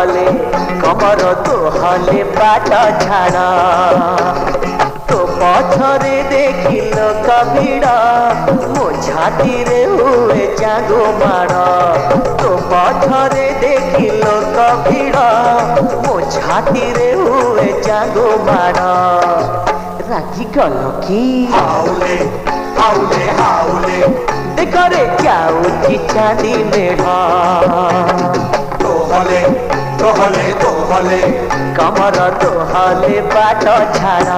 हले कमर दोहले बाट छाड़ तो पछरे देखिल कभिड़ मो छाती रे हुए जागो माड़ तो पछरे देखिल कभिड़ मो छाती रे हुए जागो माड़ रागी गल कि हाउले हाउले हाउले देखरे जाऊँगी चांदी मेढ़ा तोहले तोहले तोहले कमर दोहले बाट छाड़